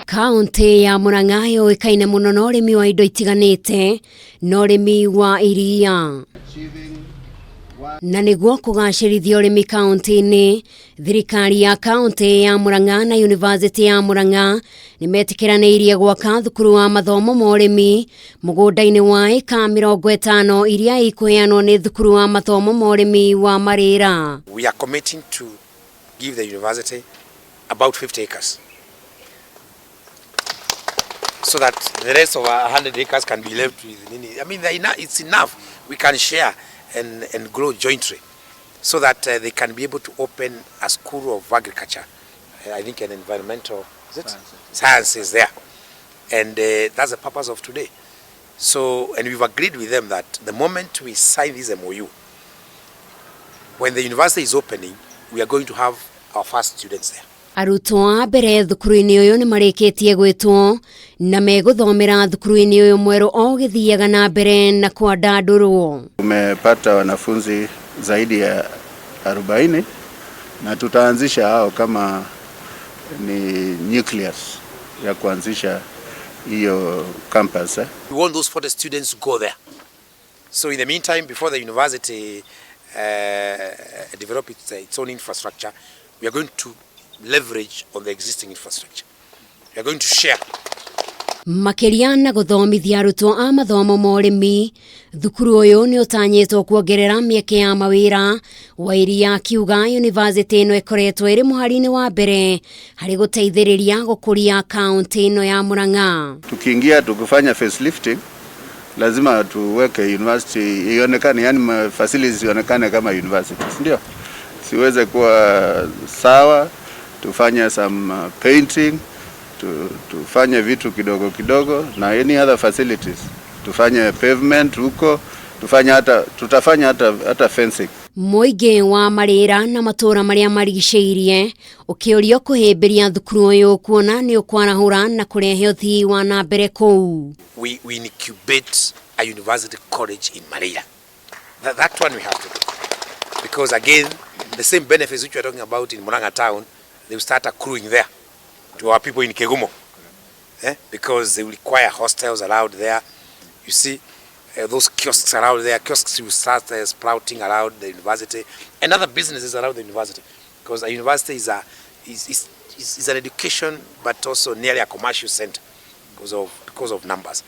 Kaunti ya Murang'a yoĩkaine mũno na ũrĩmi wa indo itiganĩte na ũrĩmi wa iria. Na nĩguo kũgacĩrithia ũrĩmi kaunti-inĩ, thirikari ya kaunti ya Murang'a na University ya Murang'a nĩmetĩkĩranĩirie gwaka thukuru wa mathomo ma ũrĩmi mũgũnda-inĩ wa ĩka 50 iria ikũheanwo nĩ thukuru wa mathomo ma ũrĩmi wa Mariira. We are committing to give the university about 50 acres. So that the rest of 100 acres can be left with. I mean, it's enough. We can share and grow jointly, so that they can be able to open a school of agriculture. I think an environmental sciences there, and that's the purpose of today. So, and we've agreed with them that the moment we sign this MOU, when the university is opening, we are going to have our first students there. Arutwo a mbere thukuru-ini ũyũ nĩ marĩkĩtie gwĩtwo na megũthomera thukuru-ini ũyũ mwerũ o gĩthiaga na mbere na kwandandũrwo. Tumepata wanafunzi zaidi ya 40 na tutaanzisha hao kama ni nucleus ya kuanzisha hiyo campus. We want those 40 students to go there. So in the meantime, before the university develop its own infrastructure, we are going to leverage on the existing infrastructure. We are going to share. Makĩria na gũthomithia arutwo a mathomo ma ũrĩmi, thukuru ũyũ nĩ ũtanyĩtwo kwongerera mĩeke ya mawĩra wa iria, akiuga university ĩno ĩkoretwo ĩrĩ mũhari-inĩ wa mbere harĩ guteithiriria gũkũria kaunti ĩno ya Murang'a. Tukiingia tukifanya facelifting, lazima tuweke university ionekane, yani facilities ionekane kama university, ndio siweze kuwa sawa. Tufanye some painting, tufanye vitu kidogo kidogo na any other facilities. Tufanye pavement huko, tutafanya hata fencing. Muingi wa Mariira na matũra marĩa marigicĩirie ũkĩũrio kũhĩmbĩria thukuru ũyũ kuona nĩ ũkwarahũra na kũrehe ũthii wa na mbere kũu. We incubate a university college in Mariira. That one we have to do. Because again, the same benefits which we are talking about in Murang'a town, they will start accruing there to our people in Kigumo, because they will require hostels around there. You see, those kiosks around there, kiosks will start sprouting around the university, and other businesses around the university, because a university is an education, but also nearly a commercial center because of numbers.